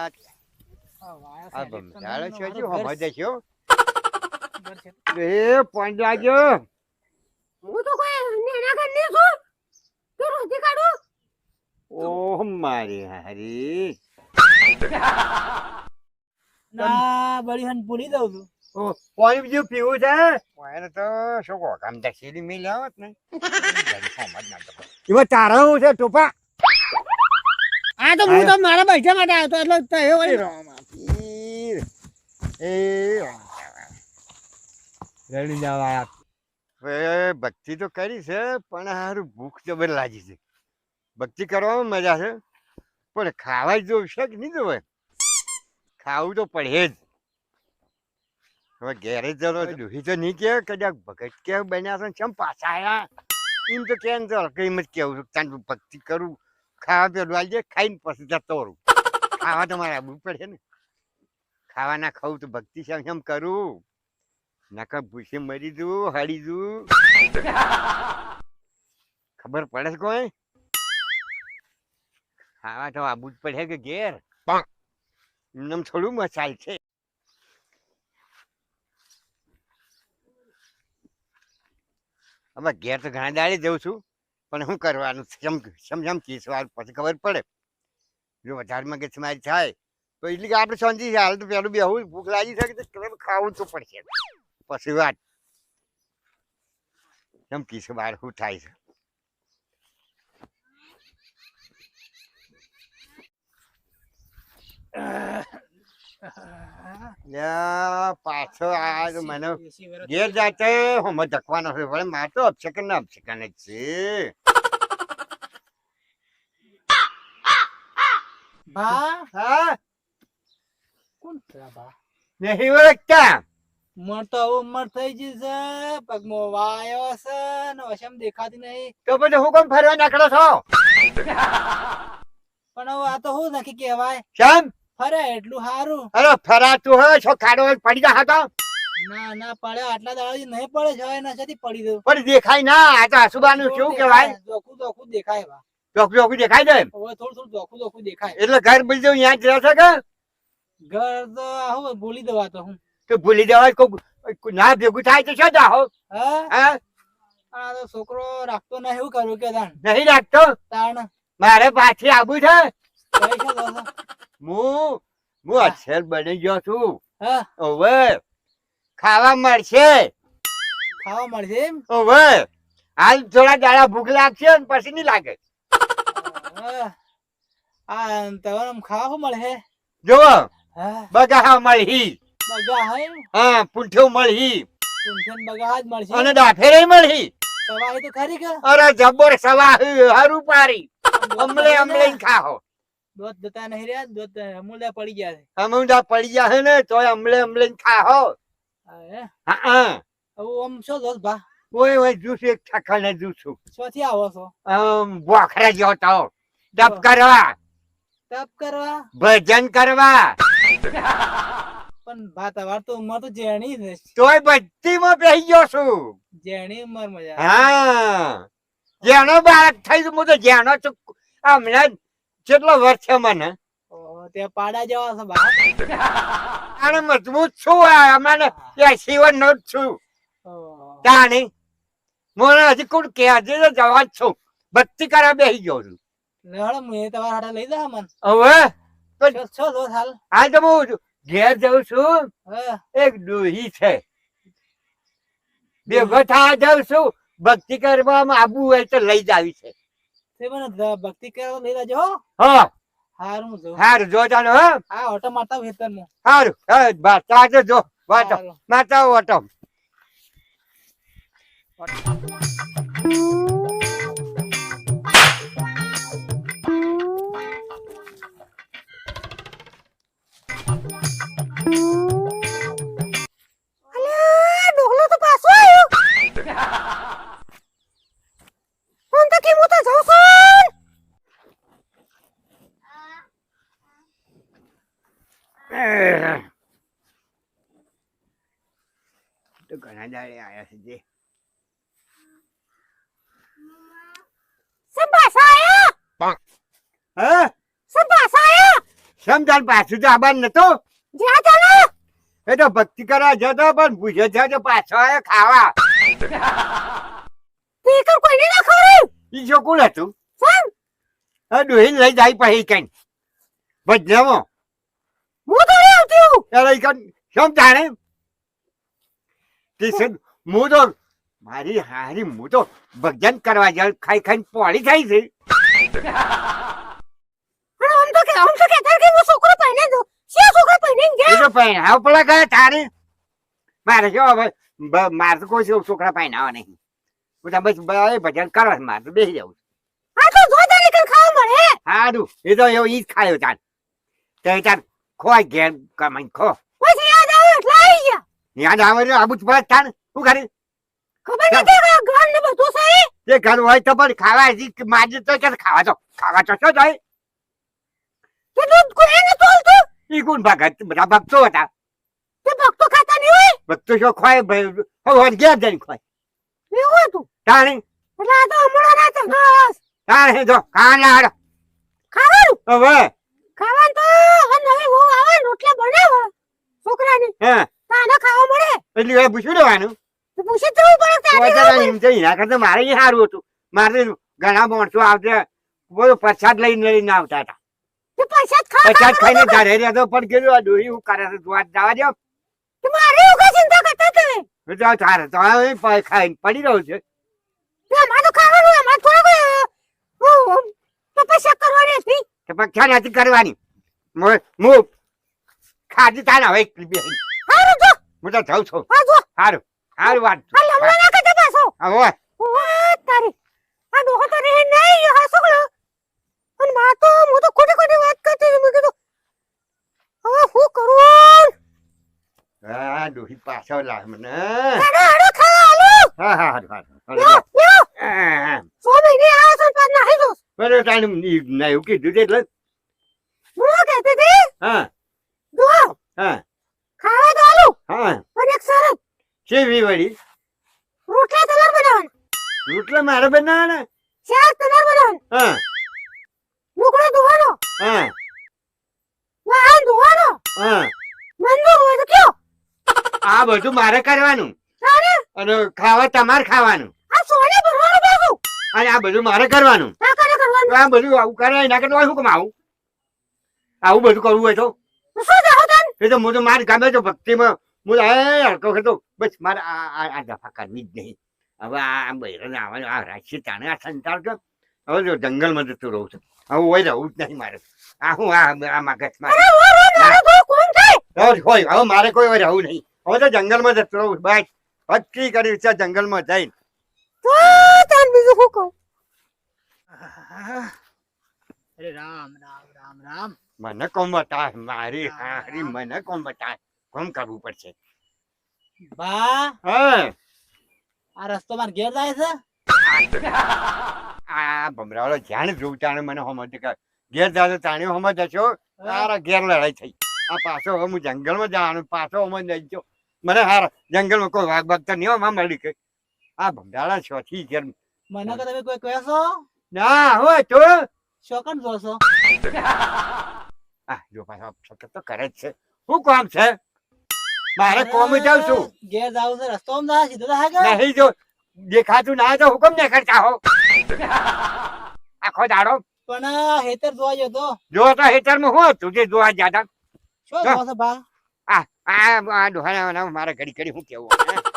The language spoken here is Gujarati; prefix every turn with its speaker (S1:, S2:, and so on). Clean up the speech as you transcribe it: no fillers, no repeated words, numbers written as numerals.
S1: આ બમજાળો છે હજી હમજ દેખ્યો એ પોઈન્ટ લાગ્યો
S2: હું તો કોઈ નેના ઘરની છું તું રોજી કાઢું
S1: ઓહ મારી હારી
S3: ના બળી હન પૂરી દઉં છું
S1: પાણી બીજું પીવું છે એને તો શું કહો કામ દક્ષિણી મિલ આવત ને એમાં તારા હું છે ટોપા
S2: આ તો હું તો મારા પૈસા માટે આવ્યો તો એટલે તહેવો
S1: રડી જવા ભક્તિ તો કરી છે પણ સારું ભૂખ જબર લાગી છે ભક્તિ કરવામાં મજા છે પણ ખાવા જોશે કે નહીં જોવે ખાવું તો પડે જ હવે ઘેરે જરો દુહી તો નહીં કે કદાચ ભગત કે બન્યા છે કેમ પાછા આયા એમ તો કેમ ચાલ કઈ જ કેવું છું ભક્તિ કરું ખાવા પીવાનું આવી જાય ખાઈને પછી જતો રહું ખાવા તો મારે આવવું પડે ને ખાવા ના ખાવું તો ભક્તિ કેમ કરું નકર ભૂસે મરી જવું હળી જવું ખબર પડે છે કોઈ ખાવા તો આવવું જ પડે કે ઘેર એમને થોડું મસાલ છે હવે ઘેર તો ઘણા દાડે જઉં છું પણ શું કરવાનું સમજમ કીસવાર પછી ખબર પડે જો વધારે મગજ મારી થાય તો એટલી કે આપણે સમજી છે હાલ તો પેલું બેહું ભૂખ લાગી શકે તો ખાવું તો પડશે પછી વાત કેમ કીસવાર શું થાય છે પાછો આ મને ઘેર જાતે હું ધકવાનો છે ભલે મારે તો અપશકન ને અપશકન જ છે
S3: બા
S1: હા
S3: કોણ થયા બા
S1: નહીં ઓળખતા
S3: ઉંમર તો હવે ઉંમર થઈ ગઈ છે પગમાં વાયો છે ને વશમ દેખાતી નહીં
S1: તો પછી હું કેમ ફરવા નીકળો છો
S3: પણ હવે આ તો શું નથી કહેવાય
S1: કેમ
S3: ફરે એટલું સારું
S1: અરે ફરાતું હોય છો ખાડો પડી જા હતો
S3: ના ના પડે આટલા દાડા નહીં પડે છે નશાથી પડી દઉં
S1: પણ દેખાય ના આ તો આસુબાનું શું કહેવાય
S3: જોખું જોખું દેખાય બા
S1: ચોખ્ખું ચોખ્ખું દેખાય છે
S3: હવે થોડું થોડું જોખું જોખું દેખાય
S1: એટલે ઘર બીજું અહીંયા જ રહેશે કે
S3: ઘર તો આવું બોલી દવા તો હું
S1: તો ભૂલી જવાય કોઈ ના ભેગું થાય તો શું જાઓ
S3: હા આ તો છોકરો રાખતો નહીં એવું કરું કે તાણ
S1: નહીં રાખતો
S3: તાણ
S1: મારે પાછી આવું છે
S3: કઈ છે દોસ્ત?
S1: હું અક્ષર બની ગયો છું
S3: હા
S1: ઓવે ખાવા મળશે
S3: ખાવા મળશે એમ
S1: ઓવે હાલ થોડા દાડા ભૂખ લાગશે ને પછી નહીં લાગે
S3: હા. આ તમારે આમ ખાવા શું મળે
S1: જુઓ
S3: હા
S1: બગા મળી
S3: બગા હે
S1: હા પૂંઠ્યો મળી
S3: ઊંધન બગા જ મળશે
S1: અને ડાફેરે મળી
S3: સવાઈ તો ખરી કે
S1: અરે જબર સવા હારું પારી અમલે અમલે ખાઓ
S3: દોત જતા નહીં રહ્યા દોત અમૂલ્ય પડી ગયા છે
S1: અમુંડા પડી જાય ને તોય અમલે અમલે ખાઓ
S3: હે
S1: હા
S3: હવે આમ શું દોસ્ત ભા
S1: ઓય ઓય જૂસ એક ઠાકાને જૂસું
S3: શોથી આવો છો
S1: બોખરા જેવો તો ડબ કરવા
S3: તપ કરવા
S1: ભજન કરવા
S3: પણ ભા તમાર તો ઉંમર તો જેણી છે
S1: તોય બધીમાં બેસી ગયો છું
S3: જેણી ઉંમર મજા
S1: હા જેનો બાળક થઈ હું તો જેનો છું હમણાં કેટલો વર્ષ છે મને
S3: તે પાડા જેવા છે બા
S1: અને મજબૂત છું હમણાં 80 નો જ છું તાણી મને હજી કોણ કે હજી તો જવાન છું ભક્તિ કરવા બેસી ગયો છું
S3: લેહળ મેં તમારા હાટે લઈ જા મન
S1: હવે
S3: છો દો હાલ
S1: આ તો હું ઘેર જઉં છું
S3: હા
S1: એક ડોહી છે ભેગો થવા જાઉં છું ભક્તિ કરવામાં આબુ હોય તો લઈ જાવી છે
S3: તે મને ભક્તિ કરવા લઈ જાજો હો
S1: હા
S3: હારું જો
S1: હારું જો જાનો હા
S3: આ ઓટો મારતા વેતન
S1: હારું બાતા જો વાતો માતા ઓટો
S2: અલ્યા ડોહલો તો પાછો આવ્યો હું તો કેમ તો જાઉં છું
S1: તો ઘણા દાડે આયા છે જે
S2: सब पास आया
S1: હા
S2: सब पास आया
S1: સમજાન પાછું તો આબાન નતો
S2: જ્યાં ચાલો
S1: એ તો ભક્તિ કરવા જતો પણ પૂછે છે તો પાછો આવ્યો ખાવા
S2: તે કર કોઈને ના ખવડાવ્યું
S1: ઈ જો કોણ હતું
S2: સામ
S1: આ ડોહીને લઈ જાય પછી કઈ ભજનામાં
S2: હું તો નહીં આવતી હું
S1: એટલે ઈ કન સમ જાણે કિશન હું તો મારી હારી હું તો ભજન કરવા જાઉં ખાઈ ખાઈને પોળી થાય છે
S2: અને આમ તો કહેતા કે હું છોકરો પહેને દો શિયા છોકરો પહેને
S1: એ
S2: ગયા
S1: તો પહેણાવ પેલા ગયા તારે મારે જો હવે મારે તો કોઈ છોકરા પહેણાવા નહીં હું તો બસ ભજન કરવા મારે તો બેસી જવું
S2: આ તો જો તને કઈ ખાવા મળે
S1: સારું એ તો એવું ઈ જ ખાયો તાર તે તાર ખોય ઘેર કમાઈને ખો
S2: પછી યાદ આવે એટલે આવી ગયા
S1: યાદ આવે ને આબુ જ પડે તાર શું કરી
S2: ખબર નથી કે ઘર ને બધું સહી
S1: તે ઘર હોય તો પણ ખાવા હજી માજી તો કે ખાવા તો શું જાય
S2: કે દૂધ કોઈ ન તોલતું
S1: ઈ કોણ ભગત બધા ભક્તો હતા
S2: તે ભક્તો ખાતા નહીં હોય
S1: ભક્તો શું ખોય હવે ઘેર જઈને ખોય
S2: એવું હતું
S1: તાણે
S2: એટલે આ તો હમણાં ના તો બસ
S1: તાણે જો ખાને હાડ
S2: ખાવાનું
S1: હવે
S2: ખાવાનું તો આ નવી વહુ આવે રોટલા બનાવે છોકરાની
S1: હા
S2: તાને ખાવા મળે
S1: એટલે એ પૂછ્યું લેવાનું
S2: તો પૂછી તો પડે કે આજે ખાવા
S1: એમ તો એના કરતા મારે ઈ સારું હતું મારે ઘણા માણસો આવતા બધો પ્રસાદ લઈને આવતા હતા
S2: તે પૈસા જ ખા
S1: પ્રસાદ ખાઈને ઘરે રહેતો પણ કીધું આ ડોહી હું કરે છે તું આજ જવા દો
S2: કે મારે એવું કઈ ચિંતા કરતા તમે
S1: હું તો તારે તો હવે ખાઈને પડી રહ્યો છે
S2: તે અમારે તો ખાવાનું અમારે થોડા કોઈ તપસ્યા કરવાની હતી
S1: કે પક્ષા નથી કરવાની હું ખાધી તાને હવે
S2: હારું જો
S1: હું તો જાઉં છું
S2: આ જો
S1: સારું સારું વાત
S2: આ લમણા ના કરતા પાછો
S1: હવે
S2: ઓય તારી આ ડોહો તો રહે નહીં હા છોકરો અને માં તો હું તો ખોટી વાત કરતી હતી. મેં કીધું હવે શું કરું
S1: હા ડોહી પાછો લાવ મને
S2: હેડો હેડો ખાવા હાલો
S1: હા હા સારું
S2: યો યો
S1: હા
S2: 100 મહિને આ છો પર નાહી જો
S1: બરો ટાઈમ ના એવું કીધું છે એટલે
S2: હું કહેતી હતી
S1: હા
S2: જો
S1: હા
S2: ખાવા તો હાલો
S1: હા
S2: પણ એક શરત
S1: કેવી વળી
S2: રોટલા તમારે બનાવવાના
S1: રોટલા મારે બનાવવાના
S2: શાક તમારે બનાવવાનું
S1: હા
S2: લુગડો ધોવાનો
S1: હા
S2: વાહન ધોવાનો
S1: હા
S2: મંદિર હોય તો કયો
S1: આ બધું મારે કરવાનું
S2: તારે
S1: અને ખાવા તમારે ખાવાનું
S2: આ સોને ભરવાનું પાછું
S1: અને આ બધું મારે કરવાનું
S2: આ કરે કરવાનું
S1: આ બધું આવું કરે એના કરતા શું કામ આવું બધું કરવું હોય તો
S2: શું જાઓ તન
S1: એ તો હું તો મારે ગમે તો ભક્તિમાં હું હડકો કરતો બસ મારે આ દફા કરવી જ નહીં હવે આ બૈરાને આવવાનું આ રાશિ તાણે આ સંસાર કે હવે જો જંગલમાં જતું રહું છું હવે હોય રહું જ નહીં મારે આ હું આ મગજમાં
S2: અરે ઓ રો મારો તો કોણ થાય
S1: હોય હવે મારે કોઈ હોય રહું નહીં હવે તો જંગલમાં જતું રહું બસ ભક્તિ કરી છે જંગલમાં જઈને
S2: તો તન બીજું શું કહું
S3: અરે રામ રામ રામ રામ
S1: મને કોમ બતાય મારી હારી મને કોમ બતાય કોમ કરવું પડશે
S3: બા
S1: હા
S3: આ રસ્તો માર ઘેર જાય છે
S1: આ ભમરાવાળો જ્યાં જોઉં તાણે મને સમજ કે ઘેર જાતો તાણે સમજ હશો તારા ઘેર લડાઈ થઈ આ પાછો હવે હું જંગલમાં જવાનું પાછો સમજ નહીં ગયો મને હાર જંગલમાં કોઈ વાઘ બાગ તો નહીં હોમાં મળી ગઈ આ ભમરાળા છોથી ઘેર
S3: મને કે તમે કોઈ કહો છો
S1: ના હોય તો
S3: શોકન જો છો
S1: આ જો પાછો સતત તો કરે જ છે શું કામ છે મારે કોમ જાઉં છું
S3: ઘેર જાવ છે રસ્તો જા સીધો જા કે
S1: નહીં જો દેખાતું ના તો હુકમ નહીં કરતા હો આખો દાડો
S3: પણ હેતર જોવા ગયો તો
S1: જો તો હેતરમાં હું હતું જે જોવા જતા
S3: શું જો છે બા
S1: આ ડોહાના મારે ઘડી ઘડી હું કેવું